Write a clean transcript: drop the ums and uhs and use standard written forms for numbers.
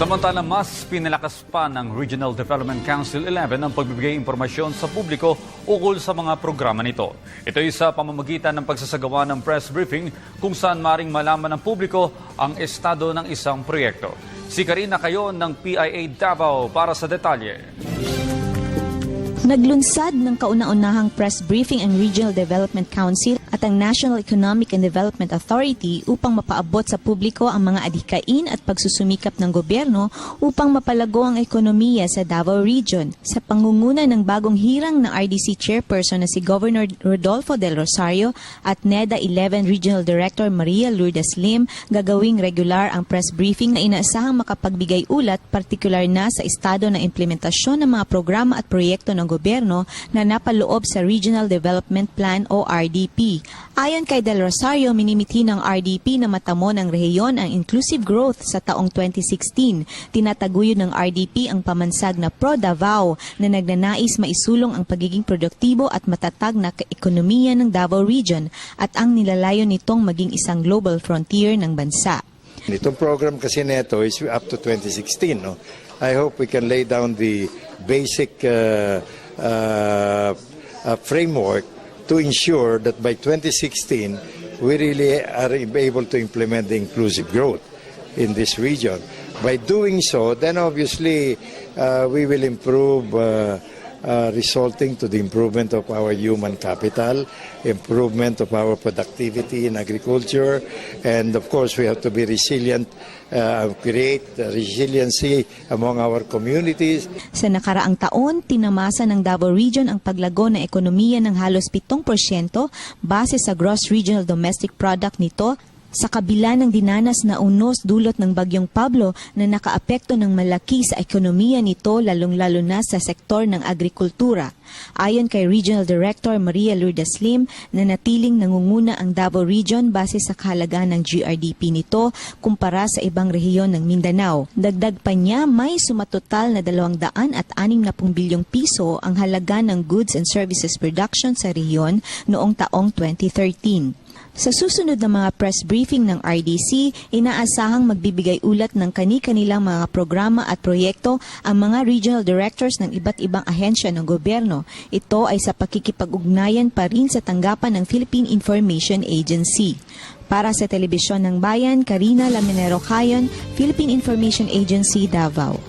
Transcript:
Samantala, mas pinalakas pa ng Regional Development Council 11 ang pagbibigay impormasyon sa publiko ukol sa mga programa nito. Ito ay sa pamamagitan ng pagsasagawa ng press briefing kung saan maring malaman ng publiko ang estado ng isang proyekto. Si Karina Cayon ng PIA Davao para sa detalye. Naglunsad ng kauna-unahang press briefing ang Regional Development Council at ang National Economic and Development Authority upang mapaabot sa publiko ang mga adhikain at pagsusumikap ng gobyerno upang mapalago ang ekonomiya sa Davao Region. Sa pangunguna ng bagong hirang ng RDC Chairperson na si Governor Rodolfo Del Rosario at NEDA 11 Regional Director Maria Lourdes Lim, gagawing regular ang press briefing na inaasahang makapagbigay ulat, partikular na sa estado ng implementasyon ng mga programa at proyekto ng gobyerno na napaloob sa Regional Development Plan o RDP. Ayon kay Del Rosario, minimiti ng RDP na matamo ng rehiyon ang inclusive growth sa taong 2016. Tinataguyod ng RDP ang pamansag na Pro Davao na nagnanais maisulong ang pagiging produktibo at matatag na ekonomiya ng Davao Region at ang nilalayon nitong maging isang global frontier ng bansa. Itong program kasi neto is up to 2016. No? I hope we can lay down the basic framework to ensure that by 2016 we really are able to implement the inclusive growth in this region. By doing so, then obviously we will improve resulting to the improvement of our human capital, improvement of our productivity in agriculture, and of course we have to be resilient, create resiliency among our communities. Sa nakaraang taon, tinamasa ng Davao Region ang paglago ng ekonomiya ng halos 7% base sa Gross Regional Domestic Product nito, sa kabila ng dinanas na unos dulot ng Bagyong Pablo na nakaapekto ng malaki sa ekonomiya nito lalong-lalo na sa sektor ng agrikultura. Ayon kay Regional Director Maria Lourdes Lim, natiling nangunguna ang Davao Region base sa kahalagaan ng GRDP nito kumpara sa ibang rehiyon ng Mindanao. Dagdag pa niya, may sumatotal na 260 bilyong piso ang halaga ng goods and services production sa rehiyon noong taong 2013. Sa susunod na mga press briefing ng RDC, inaasahang magbibigay ulat ng kani-kanilang mga programa at proyekto ang mga regional directors ng iba't ibang ahensya ng gobyerno. Ito ay sa pakikipag-ugnayan pa rin sa tanggapan ng Philippine Information Agency. Para sa Telebisyon ng Bayan, Karina Laminero Cayon, Philippine Information Agency, Davao.